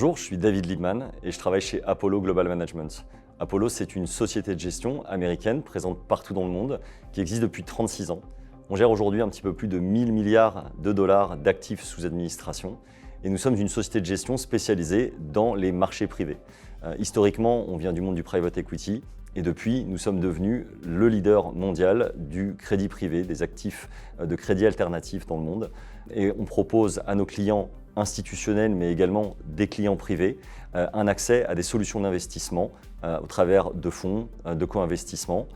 Bonjour, je suis David Liebman et je travaille chez Apollo Global Management. Apollo, c'est une société de gestion américaine présente partout dans le monde qui existe depuis 36 ans. On gère aujourd'hui un petit peu plus de 1000 milliards de dollars d'actifs sous administration et nous sommes une société de gestion spécialisée dans les marchés privés. Historiquement, on vient du monde du private equity et depuis, nous sommes devenus le leader mondial du crédit privé, des actifs de crédit alternatifs dans le monde. Et on propose à nos clients institutionnels, mais également des clients privés, un accès à des solutions d'investissement au travers de fonds, de co-investissement.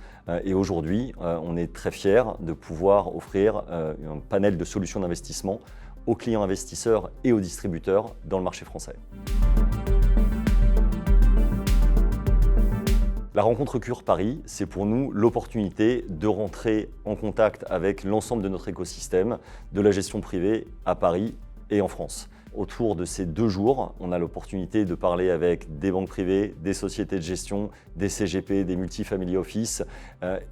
Et aujourd'hui, on est très fiers de pouvoir offrir un panel de solutions d'investissement aux clients investisseurs et aux distributeurs dans le marché français. La rencontre Cure Paris, c'est pour nous l'opportunité de rentrer en contact avec l'ensemble de notre écosystème de la gestion privée à Paris et en France. Autour de ces 2 jours, on a l'opportunité de parler avec des banques privées, des sociétés de gestion, des CGP, des multifamily office,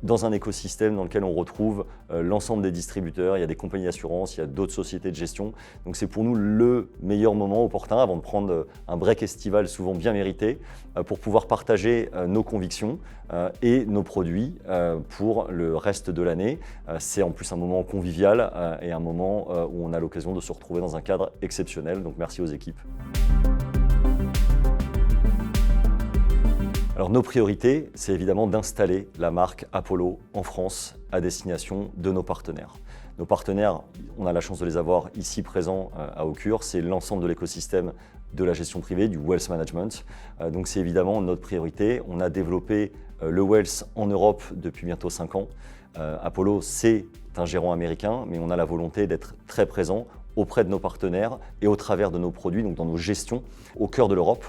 dans un écosystème dans lequel on retrouve l'ensemble des distributeurs. Il y a des compagnies d'assurance, il y a d'autres sociétés de gestion. Donc c'est pour nous le meilleur moment opportun avant de prendre un break estival souvent bien mérité pour pouvoir partager nos convictions et nos produits pour le reste de l'année. C'est en plus un moment convivial et un moment où on a l'occasion de se retrouver dans un cadre exceptionnel. Donc merci aux équipes. Alors nos priorités, c'est évidemment d'installer la marque Apollo en France à destination de nos partenaires. Nos partenaires, on a la chance de les avoir ici présents à Aucure, c'est l'ensemble de l'écosystème de la gestion privée, du wealth management. Donc c'est évidemment notre priorité. On a développé le wealth en Europe depuis bientôt 5 ans. Apollo, c'est un gérant américain, mais on a la volonté d'être très présent auprès de nos partenaires et au travers de nos produits, donc dans nos gestions, au cœur de l'Europe.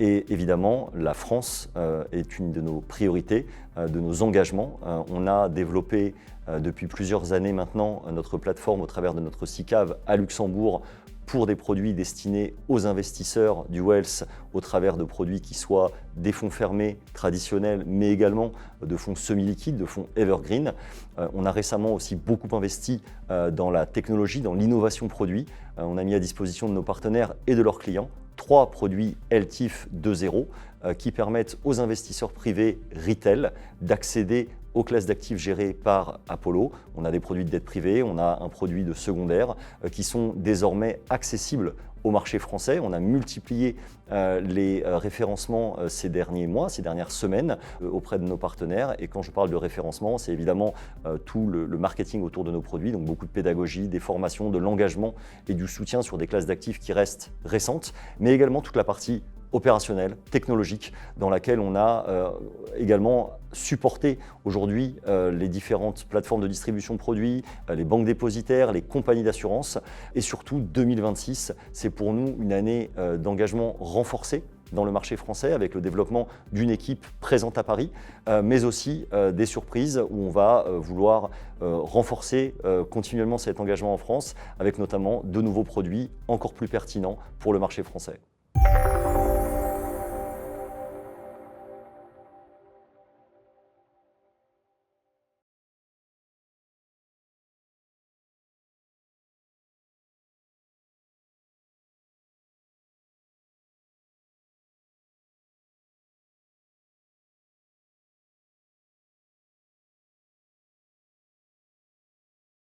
Et évidemment, la France est une de nos priorités, de nos engagements. On a développé depuis plusieurs années maintenant notre plateforme au travers de notre SICAV à Luxembourg pour des produits destinés aux investisseurs du wealth au travers de produits qui soient des fonds fermés traditionnels, mais également de fonds semi-liquides, de fonds evergreen. On a récemment aussi beaucoup investi dans la technologie, dans l'innovation produit. On a mis à disposition de nos partenaires et de leurs clients 3 produits LTIF 2.0 qui permettent aux investisseurs privés retail d'accéder aux classes d'actifs gérées par Apollo. On a des produits de dette privée, on a un produit de secondaire qui sont désormais accessibles au marché français. On a multiplié les référencements ces derniers mois, ces dernières semaines auprès de nos partenaires. Et quand je parle de référencement, c'est évidemment tout le marketing autour de nos produits, donc beaucoup de pédagogie, des formations, de l'engagement et du soutien sur des classes d'actifs qui restent récentes, mais également toute la partie opérationnelle, technologique, dans laquelle on a également supporté aujourd'hui les différentes plateformes de distribution de produits, les banques dépositaires, les compagnies d'assurance. Et surtout, 2026, c'est pour nous une année d'engagement renforcé dans le marché français avec le développement d'une équipe présente à Paris, mais aussi des surprises où on va vouloir renforcer continuellement cet engagement en France avec notamment de nouveaux produits encore plus pertinents pour le marché français.